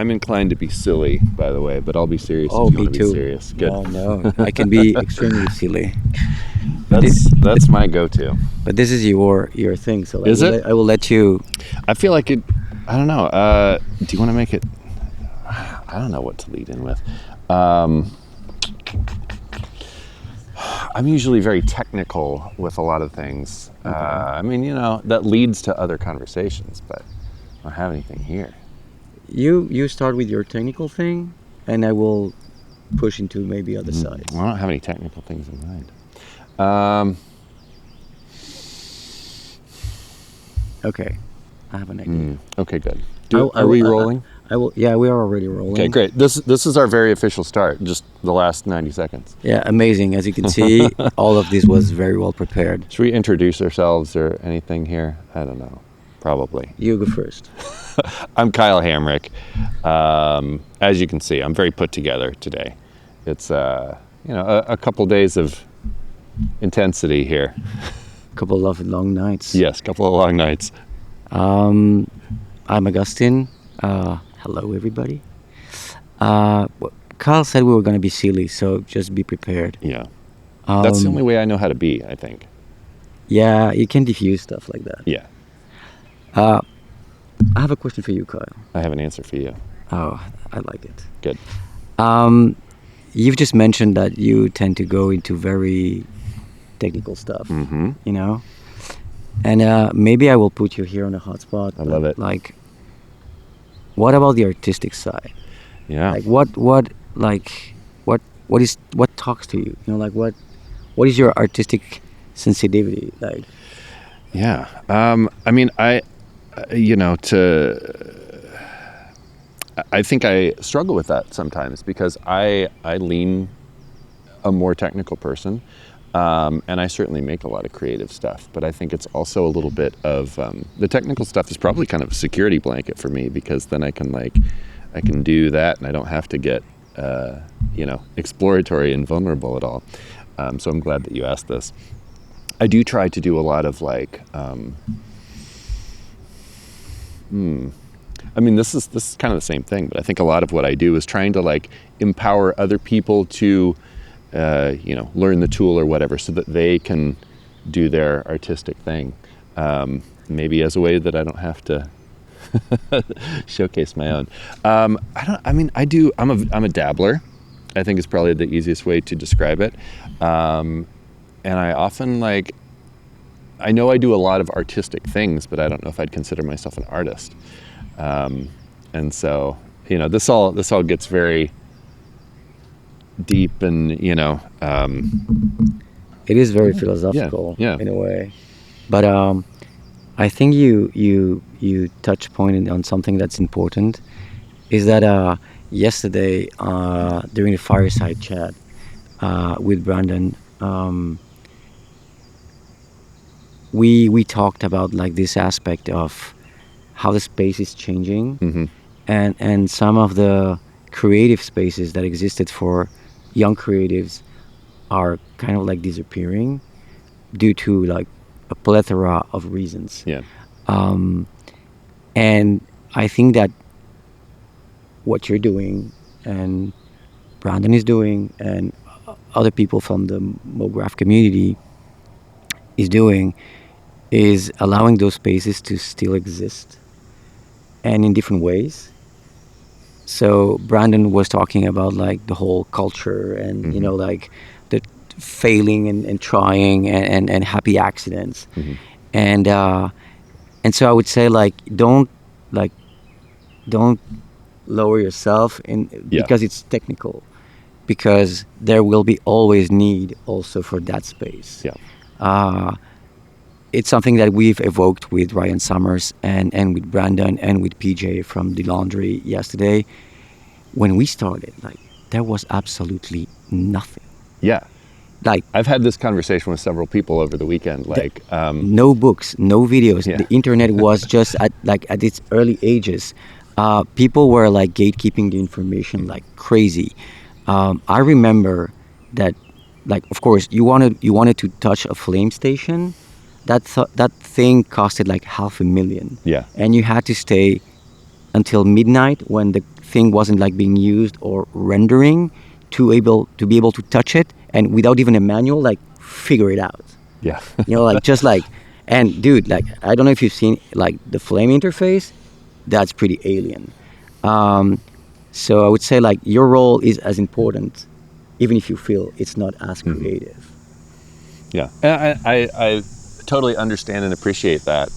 I'm inclined to be silly, by the way, but I'll be serious Oh, if you me want to too. be serious. Good. No, I can be extremely silly. That's my go-to. But this is your thing, so Is it? I will let you. I feel like it. I don't know. Do you want to make it? I don't know what to lead in with. I'm usually very technical with a lot of things. Okay. I mean, that leads to other conversations, but I don't have anything here. You start with your technical thing, and I will push into maybe other sides. Well, I don't have any technical things in mind. Okay, I have an idea. Okay, good. I Are we rolling? I will. Yeah, we are already rolling. Okay, great. This is our very official start. Just the last 90 seconds. Yeah, amazing. As you can see, all of this was very well prepared. Should we introduce ourselves or anything here? I don't know. Probably. You go first. I'm Kyle Hamrick. As you can see, I'm very put together today. It's a couple days of intensity here. Couple of long nights. Yes, couple of long nights. I'm Augustine. Hello, everybody. Kyle said we were going to be silly, so just be prepared. Yeah. That's the only way I know how to be, I think. Yeah, you can diffuse stuff like that. Yeah. I have a question for you, Kyle. I have an answer for you. Oh, I like it. Good. You've just mentioned that you tend to go into very technical stuff, Mm-hmm. And maybe I will put you here on a hot spot. I love it. Like, what about the artistic side? Yeah. Like, what talks to you? What is your artistic sensitivity like? Yeah. I mean, I think I struggle with that sometimes because I lean a more technical person, and I certainly make a lot of creative stuff. But I think it's also a little bit of the technical stuff is probably kind of a security blanket for me because then I can do that and I don't have to get exploratory and vulnerable at all. So I'm glad that you asked this. I do try to do a lot of I mean, this is kind of the same thing, but I think a lot of what I do is trying to empower other people to, learn the tool or whatever, so that they can do their artistic thing. Maybe as a way that I don't have to showcase my own. I'm a dabbler. I think is probably the easiest way to describe it. And I often I know I do a lot of artistic things, but I don't know if I'd consider myself an artist. And so, this all gets very deep and, It is very philosophical in a way. But I think you touch point on something that's important, is that yesterday during the fireside chat with Brandon, we talked about this aspect of how the space is changing, mm-hmm. and some of the creative spaces that existed for young creatives are kind of disappearing due to a plethora of reasons. Yeah. And I think that what you're doing and Brandon is doing and other people from the Mograph community is doing is allowing those spaces to still exist and in different ways. So Brandon was talking about the whole culture and mm-hmm. The failing and trying and happy accidents. Mm-hmm. And so I would say don't lower yourself because it's technical, because there will be always need also for that space. Yeah. It's something that we've evoked with Ryan Summers and with Brandon and with PJ from The Laundry yesterday. When we started, there was absolutely nothing. Yeah. I've had this conversation with several people over the weekend. No books, no videos. Yeah. The internet was just at its early ages. People were gatekeeping the information like crazy. I remember that, of course, you wanted to touch a flame station. That thing costed $500,000. Yeah. And you had to stay until midnight when the thing wasn't like being used or rendering to be able to touch it and without even a manual, like figure it out. Yeah. Like just like, and dude, like I don't know if you've seen like the Flame interface. That's pretty alien. So I would say like your role is as important, even if you feel it's not as creative. Yeah, and I totally understand and appreciate that.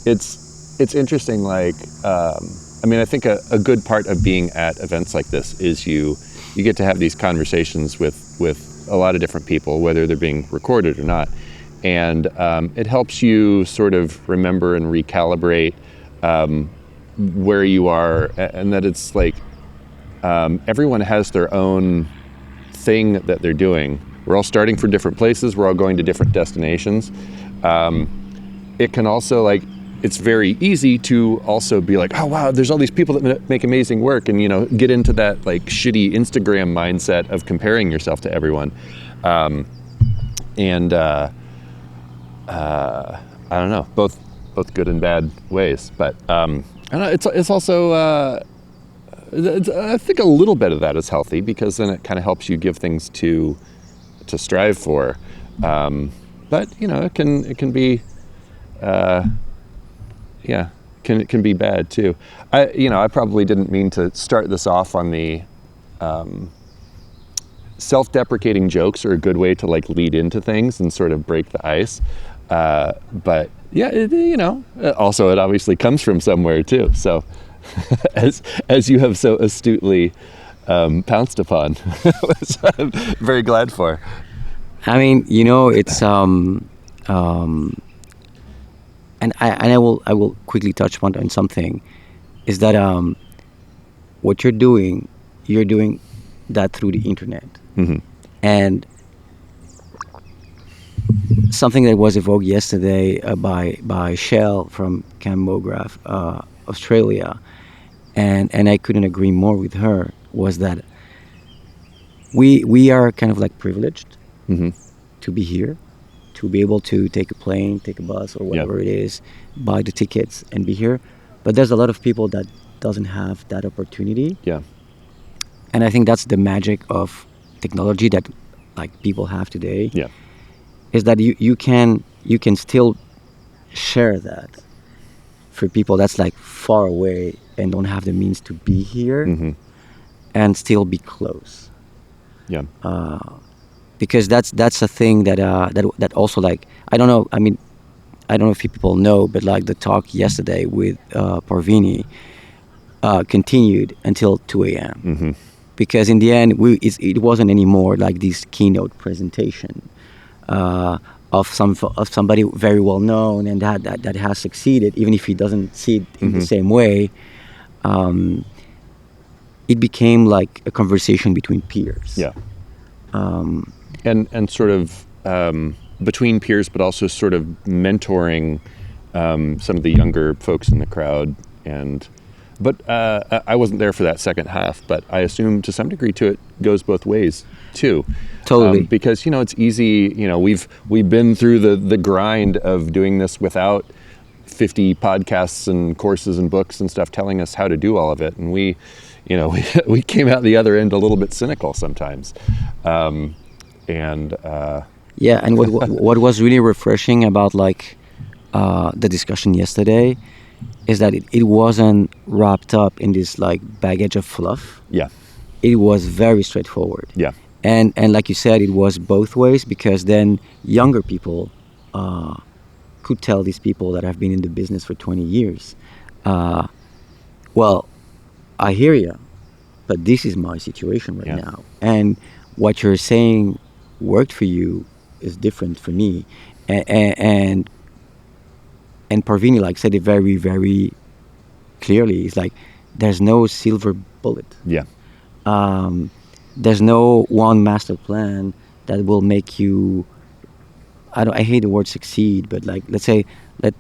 It's interesting. Like, I mean, I think a good part of being at events like this is you get to have these conversations with a lot of different people, whether they're being recorded or not, and it helps you sort of remember and recalibrate where you are, and that it's like everyone has their own thing that they're doing. We're all starting from different places. We're all going to different destinations. It can also it's very easy to also be like, oh wow, there's all these people that make amazing work, and get into that like shitty Instagram mindset of comparing yourself to everyone. I don't know, both good and bad ways. But I don't know, it's also I think a little bit of that is healthy, because then it kind of helps you give things to strive for. But it can be it can be bad too. I probably didn't mean to start this off on the self-deprecating jokes are a good way to like lead into things and sort of break the ice. But yeah, also it obviously comes from somewhere too. So as you have so astutely pounced upon, which I'm very glad for. I mean, it's and I will quickly touch on something, is that what you're doing that through the internet. Mm-hmm. And something that was evoked yesterday by Shell from Camp Mograph, Australia, and I couldn't agree more with her, was that we are kind of like privileged to be here, to be able to take a plane, take a bus, or whatever it is, buy the tickets and be here. But there's a lot of people that doesn't have that opportunity. Yeah. And I think that's the magic of technology that like people have today. Yeah. Is that you can still share that for people that's like far away and don't have the means to be here, and still be close. Yeah. Because that's a thing that also, like, I don't know. I mean, I don't know if people know, but like the talk yesterday with Parvini continued until 2 a.m. Because in the end, it wasn't anymore like this keynote presentation of somebody very well known and that has succeeded, even if he doesn't see it in the same way. It became like a conversation between peers. Yeah. And sort of between peers, but also sort of mentoring some of the younger folks in the crowd. But I wasn't there for that second half, but I assume to some degree it goes both ways too. Totally. Because it's easy. We've been through the grind of doing this without 50 podcasts and courses and books and stuff telling us how to do all of it, and we came out the other end a little bit cynical sometimes. And what was really refreshing about like the discussion yesterday is that it wasn't wrapped up in this like baggage of fluff. Yeah. It was very straightforward. Yeah. And like you said, it was both ways, because then younger people could tell these people that have been in the business for 20 years, well, I hear you, but this is my situation right now. And what you're saying worked for you is different for me. And Parvini like said it very, very clearly. It's like there's no silver bullet. Yeah. There's no one master plan that will make you, I hate the word succeed, but like, let's say,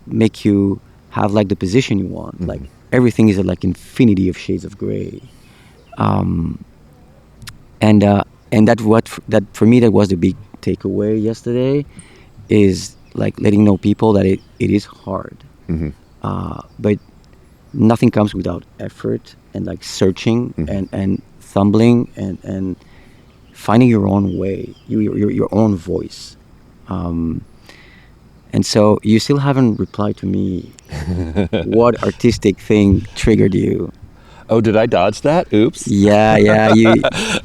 make you have like the position you want. Like everything is like infinity of shades of gray. And that for me, that was the big takeaway yesterday, is like letting know people that it is hard. But nothing comes without effort and like searching and stumbling and finding your own way, your own voice. And so you still haven't replied to me. What artistic thing triggered you? Oh, did I dodge that? Oops. Yeah. You.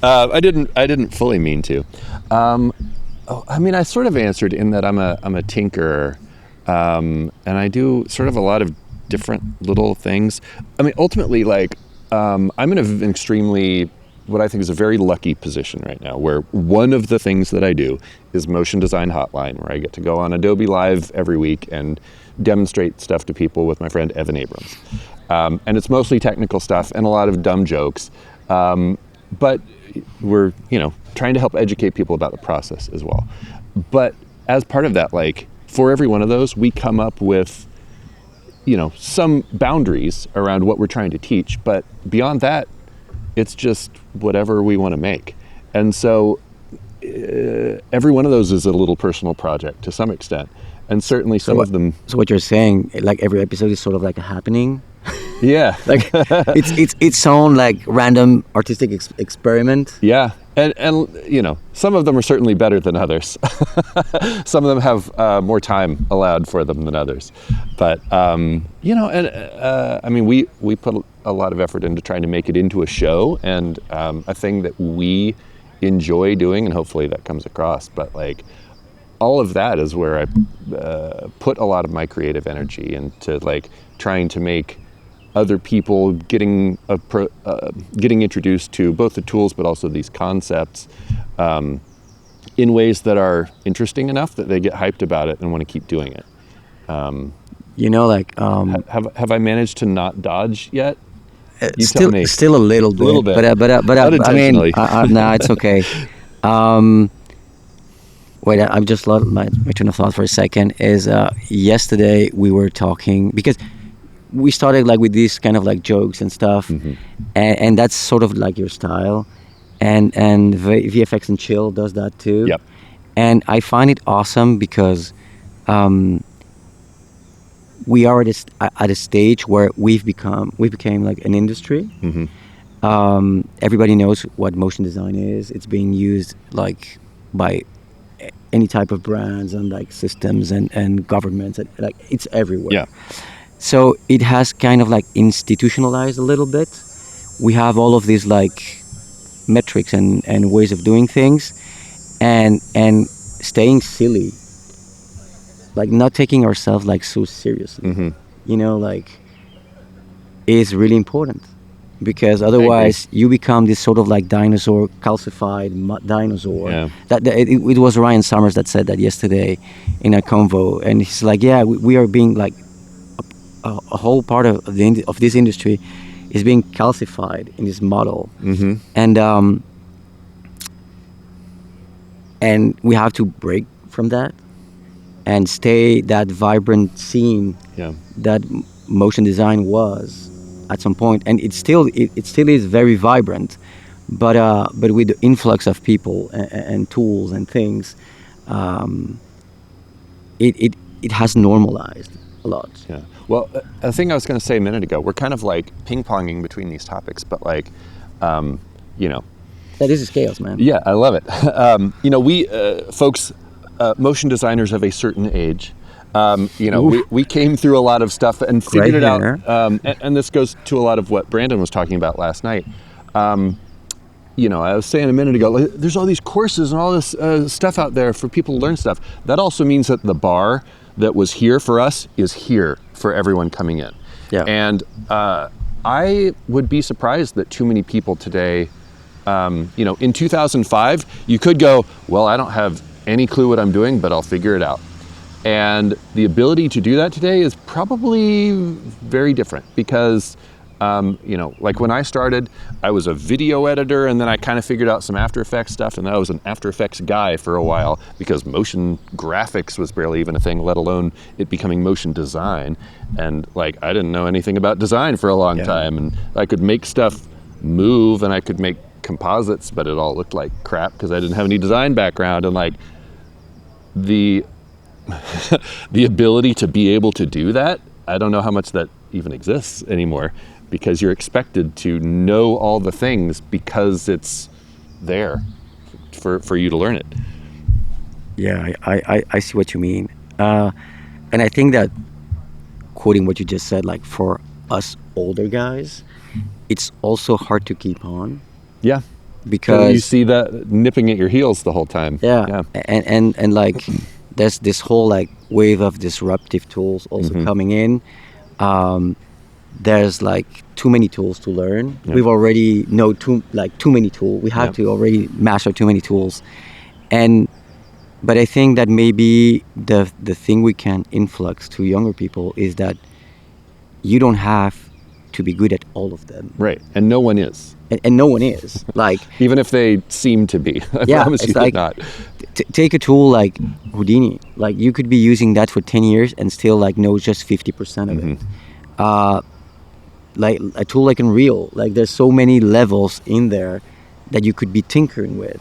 I didn't fully mean to. I mean, I sort of answered in that I'm a tinkerer, and I do sort of a lot of different little things. I mean, ultimately, like I'm in an extremely, what I think is a very lucky position right now, where one of the things that I do is Motion Design Hotline, where I get to go on Adobe Live every week and demonstrate stuff to people with my friend Evan Abrams. And it's mostly technical stuff and a lot of dumb jokes. But we're, trying to help educate people about the process as well. But as part of that, like for every one of those, we come up with, some boundaries around what we're trying to teach. But beyond that, it's just whatever we want to make. And so every one of those is a little personal project to some extent. And certainly some of them. So what you're saying, like every episode is sort of like a happening. Yeah. Like it's its own like random artistic experiment. Yeah. And some of them are certainly better than others. Some of them have more time allowed for them than others. But, I mean, we put a lot of effort into trying to make it into a show and a thing that we enjoy doing, and hopefully that comes across. But like all of that is where I put a lot of my creative energy into like trying to make other people getting introduced to both the tools but also these concepts in ways that are interesting enough that they get hyped about it and want to keep doing it. Have I managed to not dodge yet? You tell me. Still a little bit. A little bit. But I mean, no, it's okay. Wait, I've just lost my train of thought for a second. Is yesterday we were talking because we started like with these kind of like jokes and stuff, and that's sort of like your style, and VFX and Chill does that too. Yep. And I find it awesome because we are at a stage where we became like an industry. Everybody knows what motion design is. It's being used like by any type of brands and like systems and governments. Like it's everywhere. Yeah. So it has kind of like institutionalized a little bit. We have all of these like metrics and ways of doing things, and staying silly, like not taking ourselves like so seriously, like is really important, because otherwise you become this sort of like dinosaur, calcified dinosaur. Yeah. It was Ryan Summers that said that yesterday in a convo, and he's like, yeah, we are being like a whole part of this industry is being calcified in this model, and we have to break from that and stay that vibrant scene that motion design was at some point, and it still is very vibrant, but with the influx of people and tools and things, it has normalized a lot. Yeah. Well, a thing I was going to say a minute ago, we're kind of like ping-ponging between these topics, but like, That is chaos, man. Yeah, I love it. We folks, motion designers of a certain age, we came through a lot of stuff and figured it out. And this goes to a lot of what Brandon was talking about last night. I was saying a minute ago, like, there's all these courses and all this stuff out there for people to learn stuff. That also means that the bar that was here for us is here for everyone coming in. Yeah. And I would be surprised that too many people today, in 2005, you could go, well, I don't have any clue what I'm doing, but I'll figure it out. And the ability to do that today is probably very different because, like when I started, I was a video editor, and then I kind of figured out some After Effects stuff, and then I was an After Effects guy for a while because motion graphics was barely even a thing, let alone it becoming motion design. And like, I didn't know anything about design for a long time, and I could make stuff move, and I could make composites, but it all looked like crap because I didn't have any design background. And like the ability to be able to do that, I don't know how much that even exists anymore, because you're expected to know all the things because it's there for you to learn it. Yeah, I see what you mean. And I think that, quoting what you just said, like for us older guys, it's also hard to keep on Yeah. because You see that nipping at your heels the whole time. yeah, and like there's this whole like wave of disruptive tools also coming in. There's like too many tools to learn. Yeah. We've already know too many tools. We have Yeah. to already master too many tools, and but I think that maybe the thing we can influx to younger people is that you don't have to be good at all of them, Right. And no one is. and no one is like Even if they seem to be. I yeah. promise you It's they're like not. take a tool like Houdini. Like you could be using that for 10 years and still like know just 50% of it. Like a tool like Unreal, like there's so many levels in there that you could be tinkering with.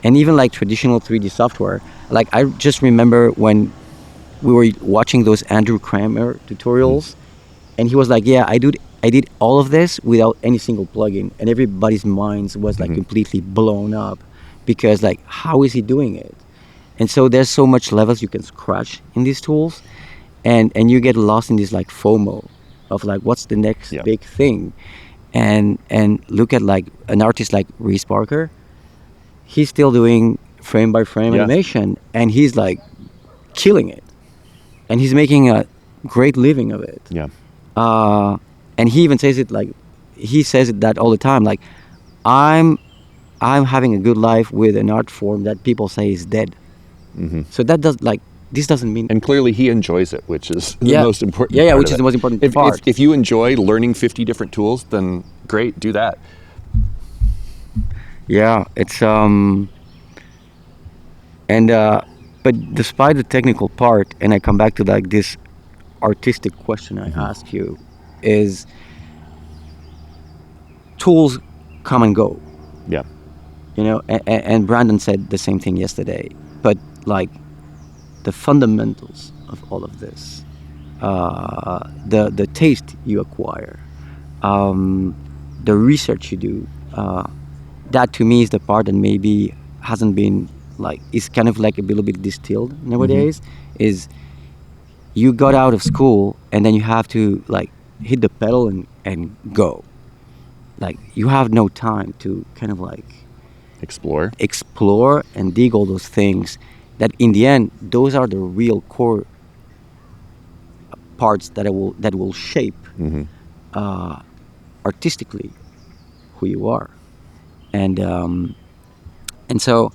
And even like traditional 3D software, like I just remember when we were watching those Andrew Kramer tutorials, and he was like, yeah, I did all of this without any single plugin, and everybody's minds was like completely blown up because like, how is he doing it? And so there's so much levels you can scratch in these tools, and you get lost in this like FOMO of like, what's the next Yeah. big thing? And look at like an artist like Reese Parker. He's still doing frame by frame Yeah. animation, and he's like killing it, and he's making a great living of it. Yeah. And he even says it like, he says it that all the time. Like, I'm having a good life with an art form that people say is dead. So that does like, this doesn't mean. And clearly he enjoys it, which is the Yeah. most important Yeah, part which of is it. the most important if, part. If you enjoy learning 50 different tools, then great, do that. Yeah, it's but despite the technical part, and I come back to like this artistic question I ask you, is tools come and go, Yeah. you know, and Brandon said the same thing yesterday, but like the fundamentals of all of this, the taste you acquire, the research you do, that to me is the part that maybe hasn't been like, is kind of like a little bit distilled nowadays. Is you got out of school and then you have to like hit the pedal and go. Like you have no time to kind of like Explore. and dig all those things that in the end those are the real core parts that will shape artistically who you are. And so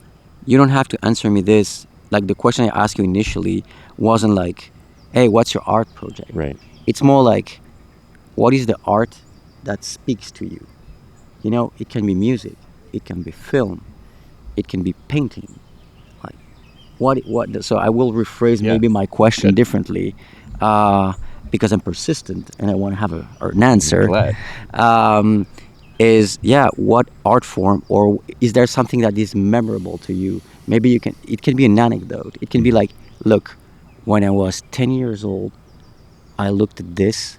you don't have to answer me this, like the question I asked you initially wasn't like, hey, what's your art project? Right. It's more like, what is the art that speaks to you? You know, it can be music, it can be film, it can be painting. Like, so I will rephrase Yeah. maybe my question Good. differently, because I'm persistent and I want to have an answer. Glad. Is, yeah, what art form, or is there something that is memorable to you? Maybe it can be an anecdote. It can be like, look, when I was 10 years old, I looked at this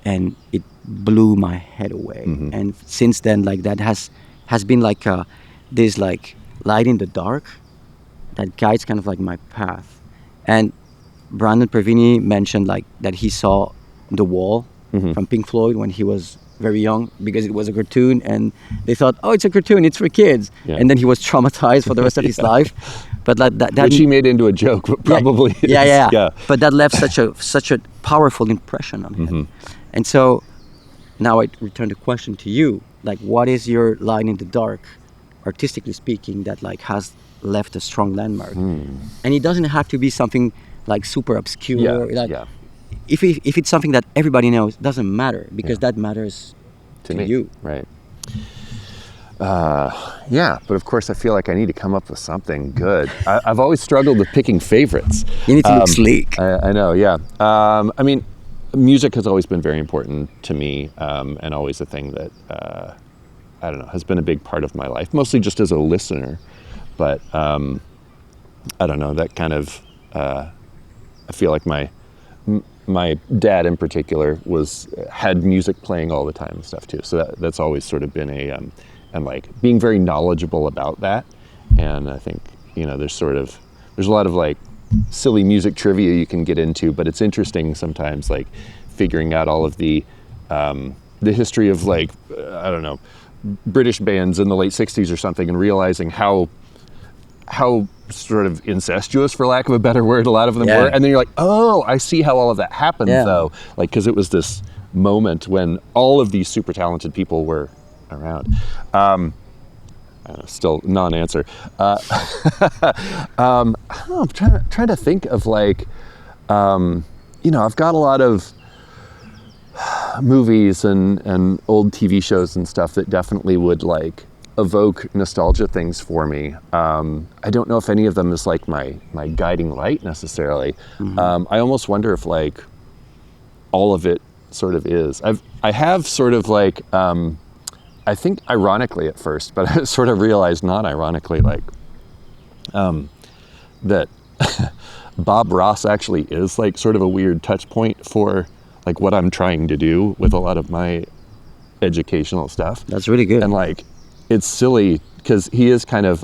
and it blew my head away. And since then, like that has been like this like light in the dark that guides kind of like my path. And Brandon Pervini mentioned like that he saw The Wall from Pink Floyd when he was very young, because it was a cartoon and they thought, oh, it's a cartoon, it's for kids. Yeah. And then he was traumatized for the rest of his life. But like that Which he made into a joke, but probably yeah. But that left such a powerful impression on him. And so now I return the question to you, like, what is your line in the dark, artistically speaking, that like has left a strong landmark? And it doesn't have to be something like super obscure. Yeah, Like, yeah. If it's something that everybody knows, doesn't matter, because that matters to me. you. Right. Yeah, but of course I feel like I need to come up with something good. I've always struggled with picking favorites. You need to look sleek. I know, yeah. I mean, music has always been very important to me, and always a thing that, I don't know, has been a big part of my life, mostly just as a listener. But I don't know, that kind of, I feel like my dad in particular had music playing all the time and stuff too. So that's always sort of been and like being very knowledgeable about that. And I think, there's a lot of like silly music trivia you can get into, but it's interesting sometimes like figuring out all of the history of like, I don't know, British bands in the late 60s or something, and realizing how sort of incestuous, for lack of a better word, a lot of them were. And then you're like, oh, I see how all of that happened though. Like, cause it was this moment when all of these super talented people were around. Still non-answer. I'm trying to think of like, I've got a lot of movies and old TV shows and stuff that definitely would like evoke nostalgia things for me. I don't know if any of them is like my guiding light necessarily. I almost wonder if like all of it sort of is. I have sort of like, I think ironically at first, but I sort of realized non-ironically like that Bob Ross actually is like sort of a weird touch point for like what I'm trying to do with a lot of my educational stuff. That's really good. And like, it's silly because he is kind of,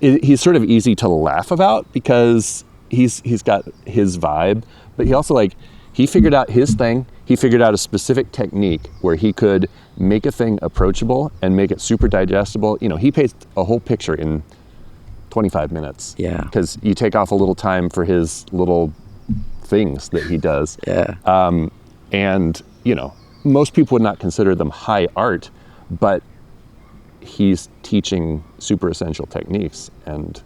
he's sort of easy to laugh about because he's got his vibe, but he also like, he figured out his thing. He figured out a specific technique where he could make a thing approachable and make it super digestible. He paints a whole picture in 25 minutes. Yeah. Because you take off a little time for his little things that he does. Yeah. And, most people would not consider them high art, but he's teaching super essential techniques. And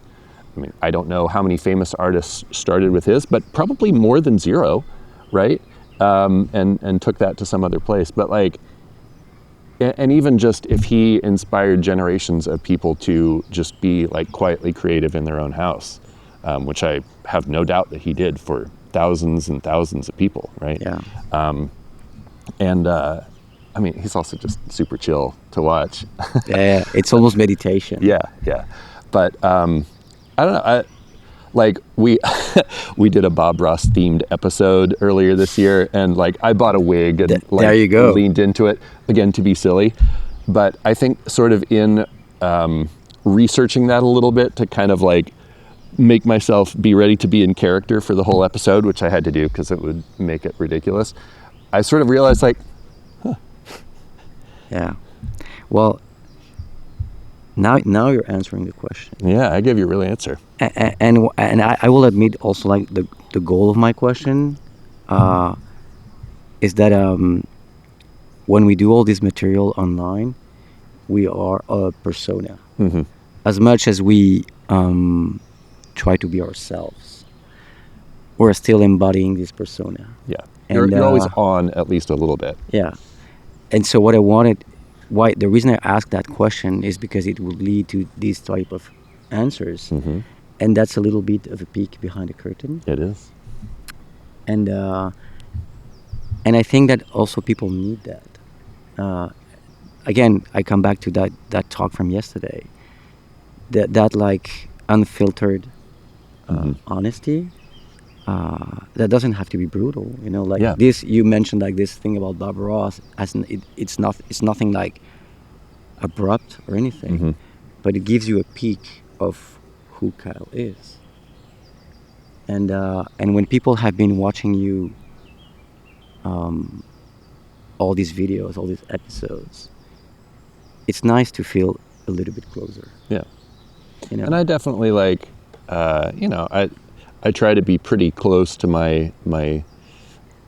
I mean, I don't know how many famous artists started with his, but probably more than zero, right? And took that to some other place. But like, and even just if he inspired generations of people to just be like quietly creative in their own house, which I have no doubt that he did for thousands and thousands of people, right? Yeah. I mean, he's also just super chill to watch. Yeah, it's almost meditation. Yeah. But I don't know. We we did a Bob Ross themed episode earlier this year, and like I bought a wig and there you go. Leaned into it again to be silly. But I think sort of in researching that a little bit to kind of like make myself be ready to be in character for the whole episode, which I had to do because it would make it ridiculous. I sort of realized like, Yeah. Well, now you're answering the question. Yeah, I gave you a real answer. And I will admit also like the goal of my question is that when we do all this material online, we are a persona. Mm-hmm. As much as we try to be ourselves, we're still embodying this persona. Yeah. And, You're always on at least a little bit. Yeah. And so the reason I asked that question is because it would lead to these type of answers. Mm-hmm. And that's a little bit of a peek behind the curtain. It is. And I think that also people need that. Again, I come back to that talk from yesterday. That like unfiltered honesty. That doesn't have to be brutal, This you mentioned like this thing about Bob Ross, it's nothing like abrupt or anything, but it gives you a peek of who Kyle is. And when people have been watching you, all these videos, all these episodes, it's nice to feel a little bit closer. Yeah, and I definitely like, I try to be pretty close to my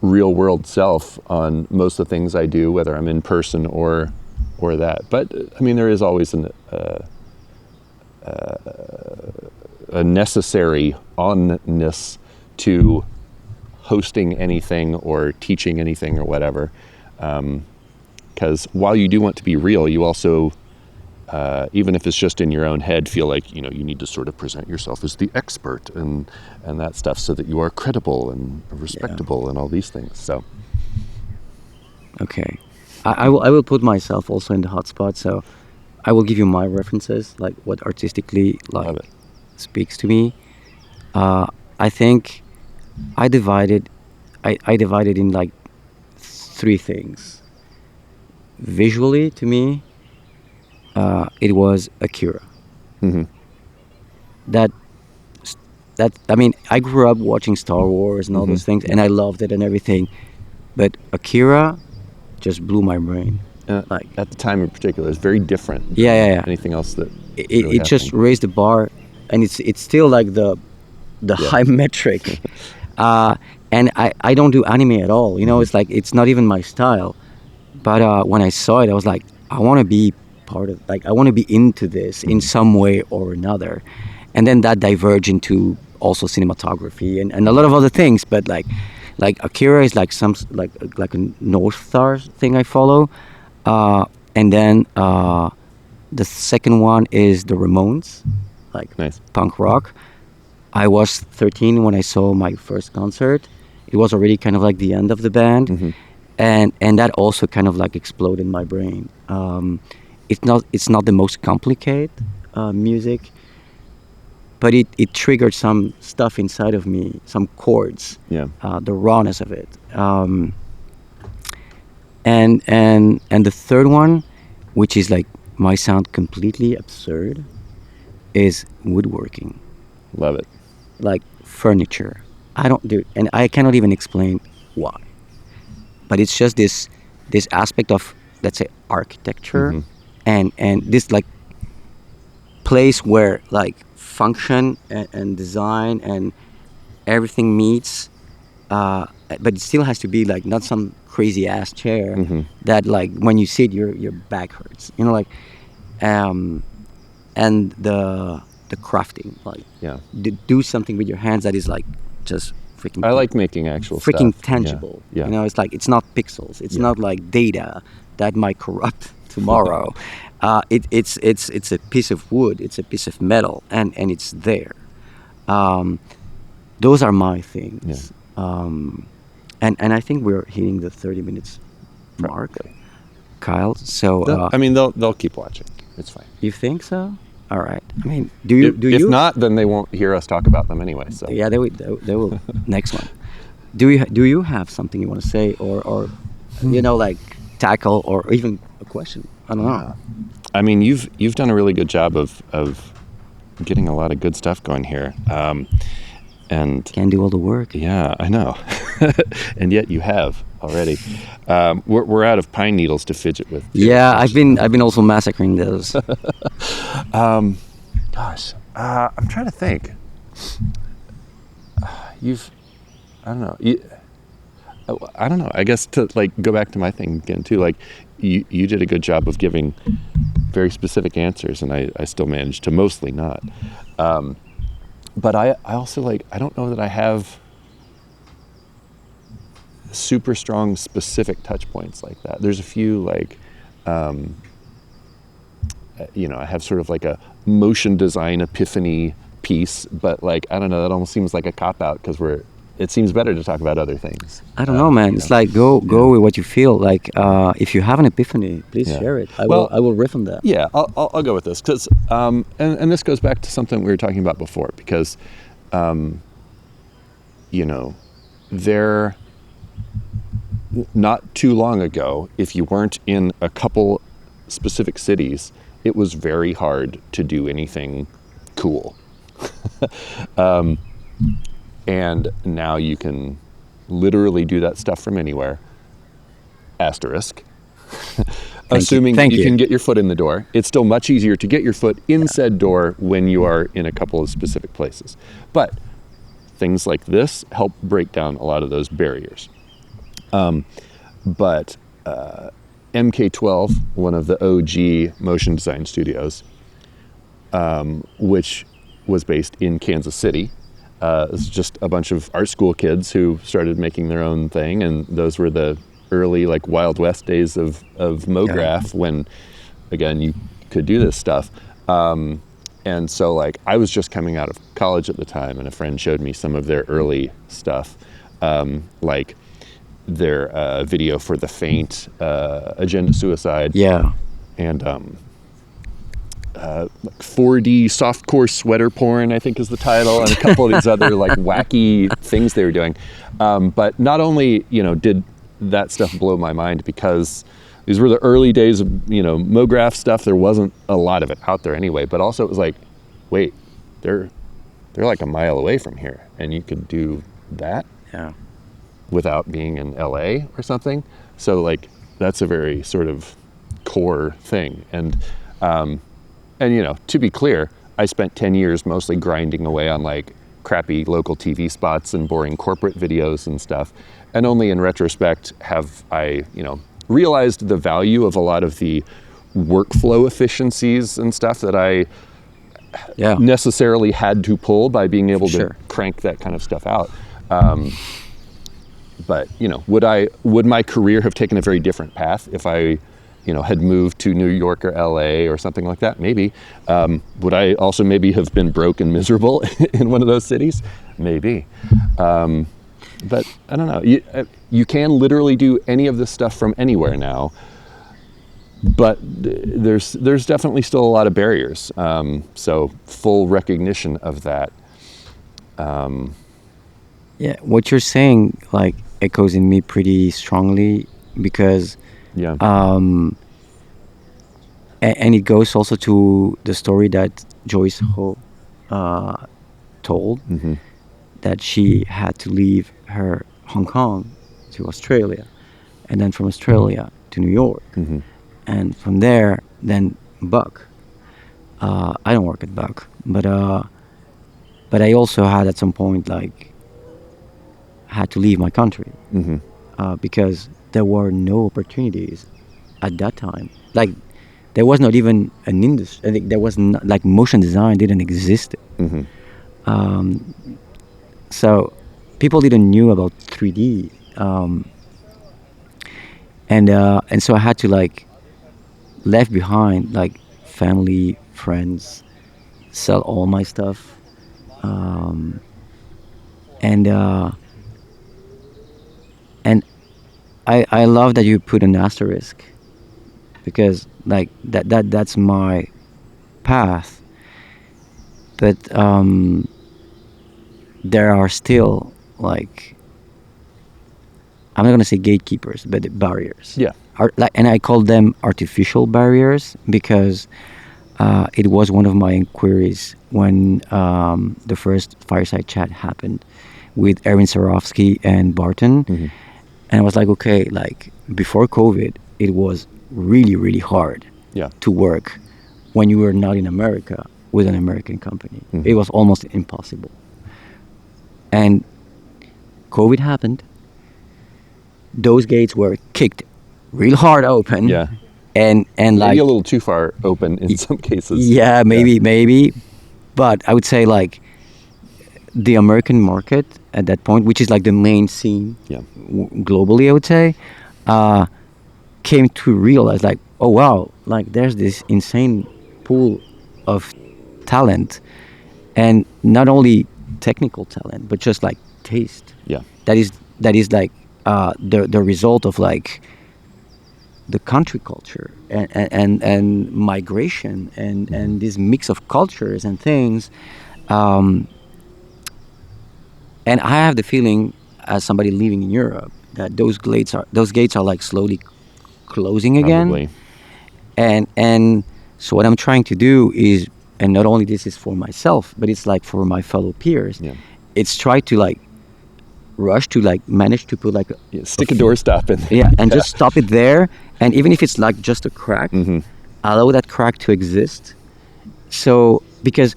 real world self on most of the things I do, whether I'm in person or that. But I mean, there is always a necessary onness to hosting anything or teaching anything or whatever. Because while you do want to be real, you also even if it's just in your own head, feel like, you need to sort of present yourself as the expert and that stuff so that you are credible and respectable and all these things. So. Okay. I will put myself also in the hot spot. So I will give you my references, like what artistically speaks to me. I think I divided in like three things. Visually, to me, it was Akira. Mm-hmm. That I mean, I grew up watching Star Wars and all Mm-hmm. those things, Yeah. and I loved it and everything. But Akira just blew my brain. Like, At the time in particular, it's very different yeah, than yeah, yeah. anything else that It, really it just happened. raised the bar, and it's still like the Yeah. high metric. And I don't do anime at all. You know, it's like it's not even my style. But when I saw it, I was like, I want to be part of. Like, I want to be into this in some way or another. And then that diverged into also cinematography and a lot of other things. But like Akira is like like a North Star thing I follow. And then the second one is the Ramones, like Nice. punk rock. I was 13 when I saw my first concert. It was already kind of like the end of the band, Mm-hmm. and that also kind of like exploded in my brain. It's not the most complicated music, but it triggered some stuff inside of me, some chords, Yeah. the rawness of it. And the third one, which is like might sound completely absurd, is woodworking, Love it. like furniture. I don't do, and I cannot even explain why. But it's just this aspect of, let's say, architecture, Mm-hmm. and this like place where like function and design and everything meets, but it still has to be like not some crazy ass chair Mm-hmm. that like when you sit your back hurts. You know, like um, and the crafting, like Yeah. do something with your hands that is like just freaking I like making actual freaking stuff. tangible. Yeah. You know, it's like it's not pixels. It's Yeah. not like data that might corrupt tomorrow. It's a piece of wood. It's a piece of metal, and it's there. Um, those are my Yeah. things. And I think we're hitting the 30 minutes mark, Probably. Kyle. So I mean, they'll keep watching. It's fine. you think so? All right. I mean, do If you? not, then they won't hear us talk about them anyway. So Yeah, they will. Next one. Do you have something you want to say, or you know, like tackle, or even a question? I don't know. I mean, you've done a really good job of getting a lot of good stuff going here. And Can do all the work. yeah, I know. And yet you have already. We're out of pine needles to fidget with. Too, Yeah, which, I've been also massacring those. Gosh, I'm trying to think. I don't know. I don't know. I guess to like go back to my thing again too. Like you did a good job of giving very specific answers, and I still managed to mostly not. But I also like I don't know that I have super strong specific touch points like that. There's a few like I have sort of like a motion design epiphany piece, but like I don't know, that almost seems like a cop out because it seems better to talk about other things. I don't know, man. It's like go with what you feel. Like if you have an epiphany, please Yeah. share it. Well, I will riff on that. Yeah, I'll go with this because and this goes back to something we were talking about before because there not too long ago, if you weren't in a couple specific cities, it was very hard to do anything cool. And now you can literally do that stuff from anywhere. Asterisk. Assuming Thank you you. can get your foot in the door. It's still much easier to get your foot in said door when you are in a couple of specific places. But things like this help break down a lot of those barriers. But MK12, one of the OG motion design studios, which was based in Kansas City, it's just a bunch of art school kids who started making their own thing, and those were the early like Wild West days of Mograph when, again, you could do this stuff. And so like I was just coming out of college at the time, and a friend showed me some of their early stuff, like their video for The Faint, Agenda Suicide. Yeah. And like 4D softcore sweater porn, I think is the title, and a couple of these other like wacky things they were doing. But not only, did that stuff blow my mind, because these were the early days of, Mograph stuff. There wasn't a lot of it out there anyway, but also it was like, wait, they're like a mile away from here, and you could do that without being in LA or something. So like, that's a very sort of core thing. And to be clear, I spent 10 years mostly grinding away on like crappy local TV spots and boring corporate videos and stuff. And only in retrospect have I, realized the value of a lot of the workflow efficiencies and stuff that I necessarily had to pull by being able to crank that kind of stuff out. But, would my career have taken a very different path if I, had moved to New York or LA or something like that? Maybe. Would I also maybe have been broke and miserable in one of those cities? Maybe. But I don't know. You can literally do any of this stuff from anywhere now, but there's definitely still a lot of barriers. So full recognition of that. Yeah, what you're saying like echoes in me pretty strongly, because and it goes also to the story that Joyce Ho told, that she had to leave her Hong Kong to Australia, and then from Australia to New York, and from there then Buck. I don't work at Buck, but I also had at some point like had to leave my country because there were no opportunities at that time. Like there was not even an industry. I think there was not, like motion design didn't exist. So people didn't knew about 3D, and so I had to like left behind like family, friends, sell all my stuff, and I love that you put an asterisk, because like that's my path, but there are still like, I'm not gonna say gatekeepers, but barriers. And I call them artificial barriers, because it was one of my inquiries when the first fireside chat happened with Erin Sarofsky and Barton. And I was like, okay, like before COVID, it was really, really hard to work when you were not in America with an American company. It was almost impossible. And COVID happened. Those gates were kicked real hard open. And maybe like a little too far open in some cases. Yeah, maybe. But I would say like the American market at that point, which is like the main scene globally, I would say, came to realize like, oh wow, like there's this insane pool of talent, and not only technical talent, but just like taste. That is like the result of like the country culture and migration and this mix of cultures and things. And I have the feeling, as somebody living in Europe, that those gates are like slowly closing again. Probably. And so what I'm trying to do is, and not only this is for myself, but it's like for my fellow peers. It's try to like rush to like manage to put like stick a doorstop in there. And just stop it there. And even if it's like just a crack, allow that crack to exist. So because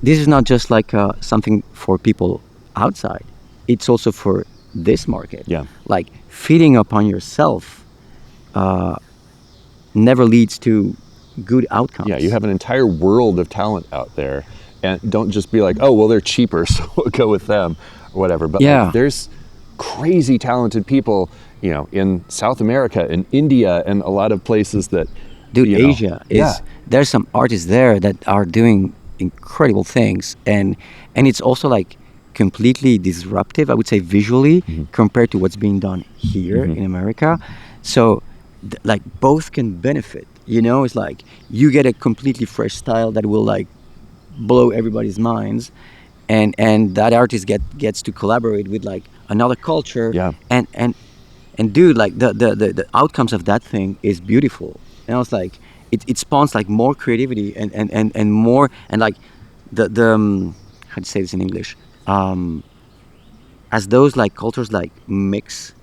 this is not just like something for people outside, it's also for this market. Like feeding upon yourself never leads to good outcomes. You have an entire world of talent out there, and don't just be like, oh well, they're cheaper, so we'll go with them or whatever. But like, there's crazy talented people, in South America and India and a lot of places that Asia is there's some artists there that are doing incredible things, and it's also like completely disruptive, I would say, visually, compared to what's being done here in America. So like both can benefit You know, it's like you get a completely fresh style that will like blow everybody's minds, and that artist gets to collaborate with like another culture, Yeah. and dude, like the outcomes of that thing is beautiful. And I was like, it spawns like more creativity and more, and like the how to say this in English, as those like cultures like mix,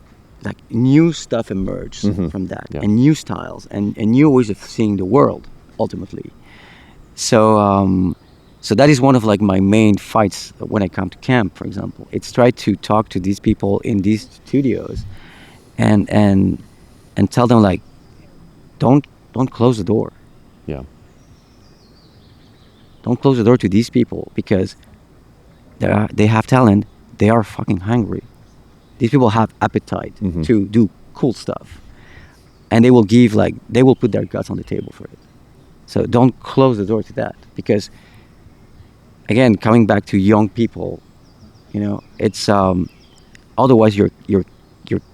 like new stuff emerges from that, Yeah. and new styles and new ways of seeing the world ultimately. So so that is one of like my main fights when I come to camp, for example. It's try to talk to these people in these studios, and and tell them like, don't close the door. Yeah. Don't close the door to these people, because they have talent. They are fucking hungry. These people have appetite to do cool stuff, and they will put their guts on the table for it. So don't close the door to that, because again, coming back to young people, you know, it's otherwise you're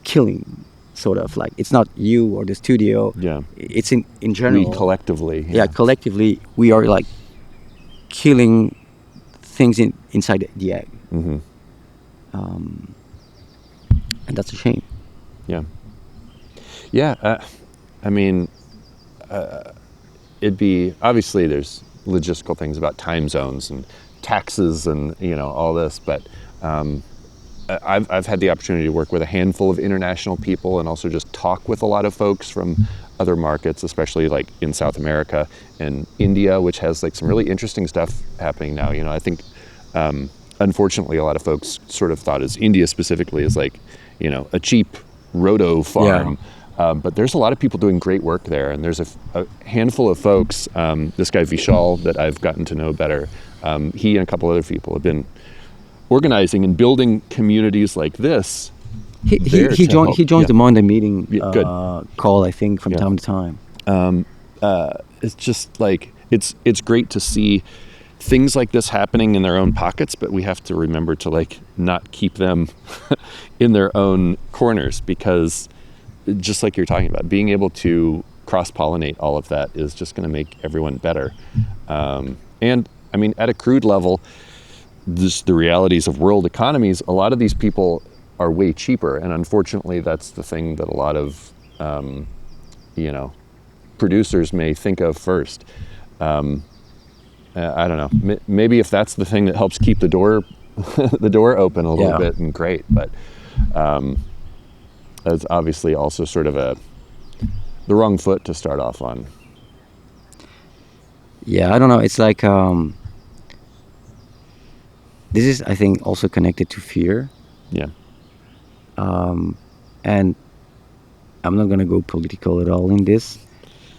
killing, sort of like, it's not you or the studio. Yeah. It's in We general. collectively. Yeah, collectively we are like killing things inside the egg, and that's a shame. Yeah. Yeah. I mean, it'd be, obviously there's logistical things about time zones and taxes and, you know, all this, but I've had the opportunity to work with a handful of international people and also just talk with a lot of folks from other markets, especially like in South America and India, which has like some really interesting stuff happening now. You know, I think unfortunately a lot of folks sort of thought as India specifically as like, you know, a cheap roto farm. But there's a lot of people doing great work there, and there's a handful of folks. This guy Vishal that I've gotten to know better, he and a couple other people have been organizing and building communities like this. He joins the Monday meeting good. call, I think, from time to time. It's just like it's great to see things like this happening in their own pockets, but we have to remember to like not keep them in their own corners, because just like you're talking about, being able to cross-pollinate all of that is just going to make everyone better. And I mean, at a crude level, just the realities of world economies, a lot of these people are way cheaper, and unfortunately that's the thing that a lot of you know, producers may think of first. I don't know, maybe if that's the thing that helps keep the door the door open a little bit, and great, but that's obviously also sort of the wrong foot to start off on. Yeah, I don't know, it's like this is, I think, also connected to fear. Yeah. And I'm not gonna go political at all in this,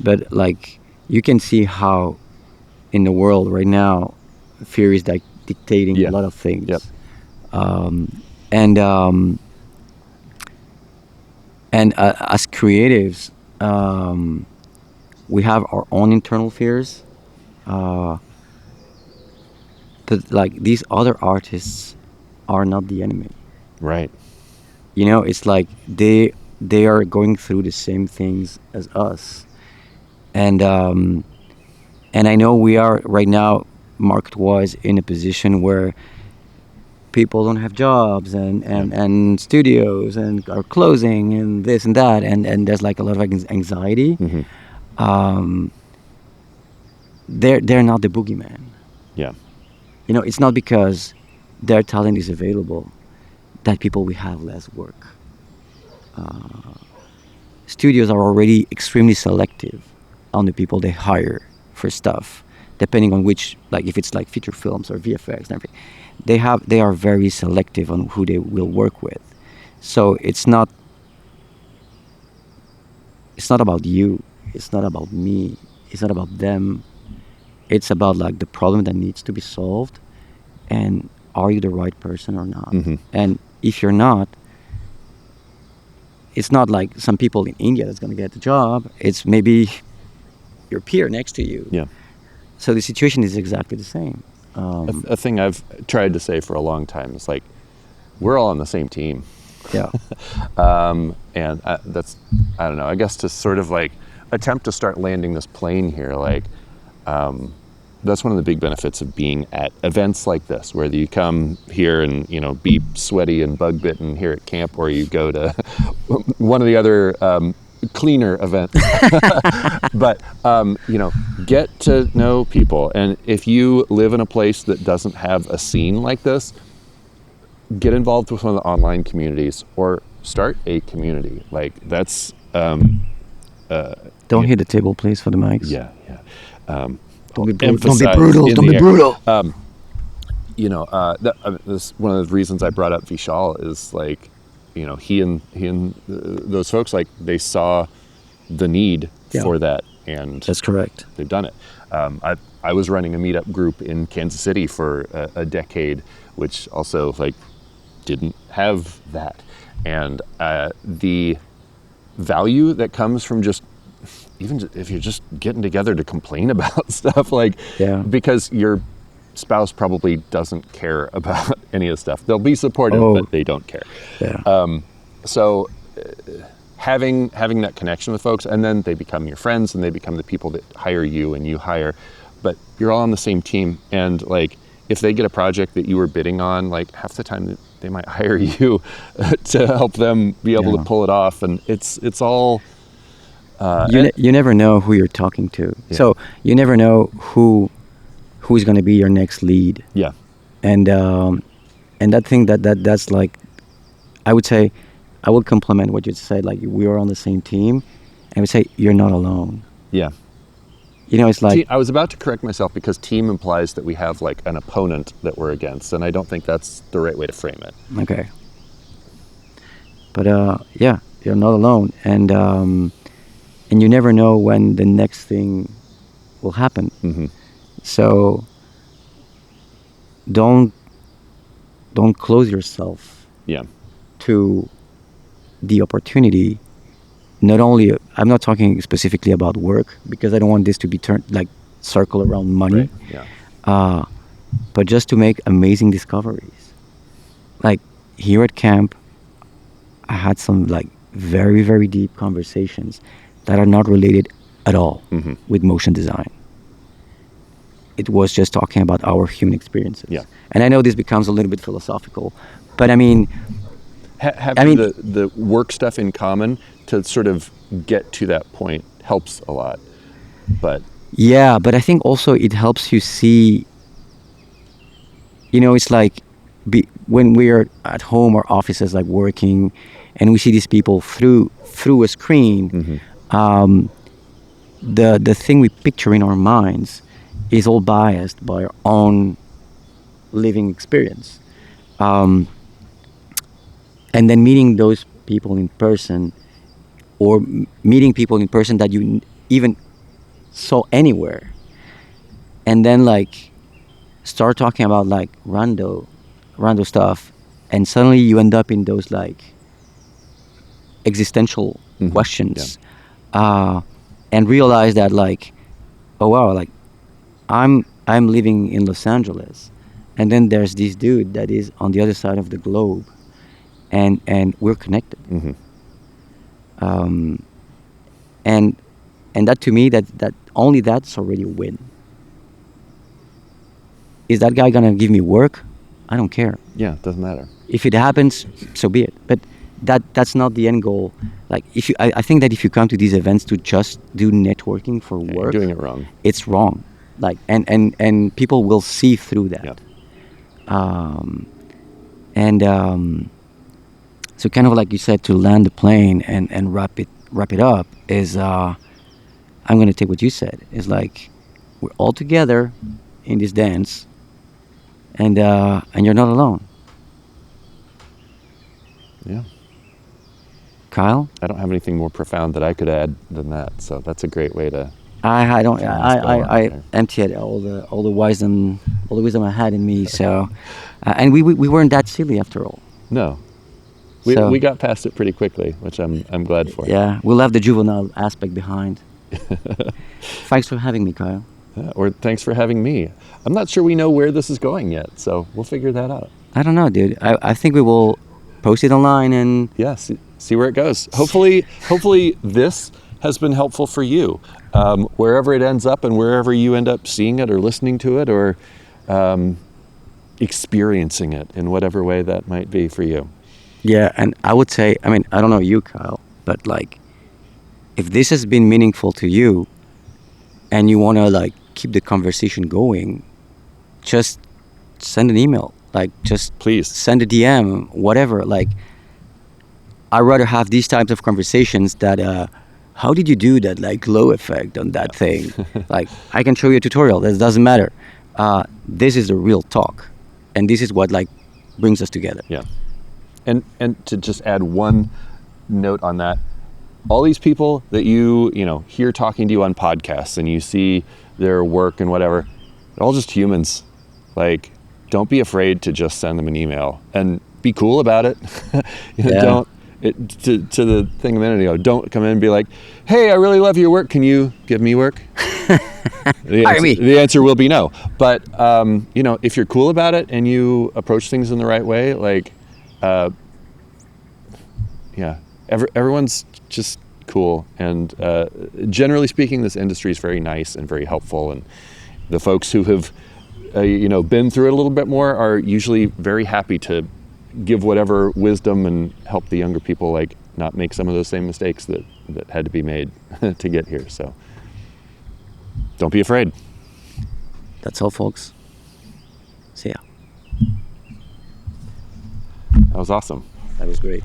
but like, you can see how in the world right now fear is like dictating a lot of things. Yep. And as creatives, we have our own internal fears. But like, these other artists are not the enemy. Right. You know, it's like they are going through the same things as us, and I know we are right now, market-wise, in a position where people don't have jobs, and studios and are closing, and this and that, and there's like a lot of anxiety. They're not the boogeyman. Yeah. You know, it's not because their talent is available that people will have less work. Studios are already extremely selective on the people they hire for stuff, depending on which, like if it's like feature films or VFX and everything. They are very selective on who they will work with. So it's not about you. It's not about me. It's not about them. It's about like the problem that needs to be solved, and are you the right person or not? And if you're not, it's not like some people in India that's going to get the job. It's maybe your peer next to you. Yeah. So the situation is exactly the same. A thing I've tried to say for a long time is like, we're all on the same team. Yeah. And that's, I don't know, I guess to sort of like attempt to start landing this plane here, like, that's one of the big benefits of being at events like this, whether you come here and, you know, be sweaty and bug bitten here at camp, or you go to one of the other cleaner events. But, you know, get to know people. And if you live in a place that doesn't have a scene like this, get involved with one of the online communities or start a community. Like, that's... Don't hit the table, please, for the mics. Yeah. Don't be brutal. Don't be brutal. You know, this one of the reasons I brought up Vishal is, like, you know, he and those folks, like, they saw the need for that, and that's correct. They've done it. I was running a meetup group in Kansas City for a decade, which also, like, didn't have that, and the value that comes from just, even if you're just getting together to complain about stuff, like, because your spouse probably doesn't care about any of the stuff. They'll be supportive, but they don't care. So having that connection with folks, and then they become your friends, and they become the people that hire you and you hire, but you're all on the same team. And, like, if they get a project that you were bidding on, like, half the time they might hire you to help them be able to pull it off. And it's all... you never know who you're talking to. So you never know who's going to be your next lead. And that thing that's like, I would say, I would compliment what you said, like, we are on the same team, and I would say you're not alone. You know, it's like... I was about to correct myself, because team implies that we have, like, an opponent that we're against, and I don't think that's the right way to frame it. Okay. But yeah, you're not alone, and you never know when the next thing will happen. So don't close yourself to the opportunity. Not only, I'm not talking specifically about work, because I don't want this to be turned, like, circle around money, but just to make amazing discoveries. Like, here at camp, I had some, like, very, very deep conversations that are not related at all with motion design. It was just talking about our human experiences. And I know this becomes a little bit philosophical, but I mean... having the work stuff in common to sort of get to that point helps a lot. But I think also it helps you see, you know, it's like when we're at home or offices, like, working, and we see these people through a screen, the thing we picture in our minds is all biased by our own living experience. And then meeting those people in person, or meeting people in person that you even saw anywhere, and then, like, start talking about, like, rando stuff, and suddenly you end up in those, like, existential questions, and realize that, like, oh wow, like, I'm living in Los Angeles, and then there's this dude that is on the other side of the globe, and we're connected. And that, to me, that only that's already a win. Is that guy gonna give me work? I don't care. It doesn't matter. If it happens, so be it. But that's not the end goal. Like, I think that if you come to these events to just do networking for work, you're doing it wrong. It's wrong. Like, and people will see through that. So kind of like you said, to land the plane and wrap it up is, I'm going to take what you said. It's like, we're all together in this dance, and you're not alone. Kyle? I don't have anything more profound that I could add than that, so that's a great way to... I emptied all the wisdom I had in me. So, and we weren't that silly after all. No, we got past it pretty quickly, which I'm glad for. Yeah, we left the juvenile aspect behind. Thanks for having me, Kyle. Or thanks for having me. I'm not sure we know where this is going yet, so we'll figure that out. I don't know, dude. I think we will post it online and see where it goes. Hopefully this has been helpful for you, wherever it ends up and wherever you end up seeing it or listening to it or experiencing it in whatever way that might be for you. Yeah, and I would say, I mean, I don't know you, Kyle, but like, if this has been meaningful to you and you want to like keep the conversation going, just send an email. Like, just Please. send a DM, whatever. Like, I'd rather have these types of conversations that, how did you do that, like, glow effect on that thing? Like, I can show you a tutorial. That doesn't matter. This is the real talk. And this is what, like, brings us together. Yeah. And to just add one note on that, all these people that you hear talking to you on podcasts and you see their work and whatever, they're all just humans. Like, don't be afraid to just send them an email and be cool about it. Don't, to the thing a minute ago, don't come in and be like, hey, I really love your work. Can you give me work? The answer will be no. But, if you're cool about it and you approach things in the right way, like, everyone's just cool. And generally speaking, this industry is very nice and very helpful. And the folks who have, been through it a little bit more are usually very happy to give whatever wisdom and help the younger people, like, not make some of those same mistakes that had to be made to get here. So don't be afraid. That's all, folks. See ya. That was awesome. That was great.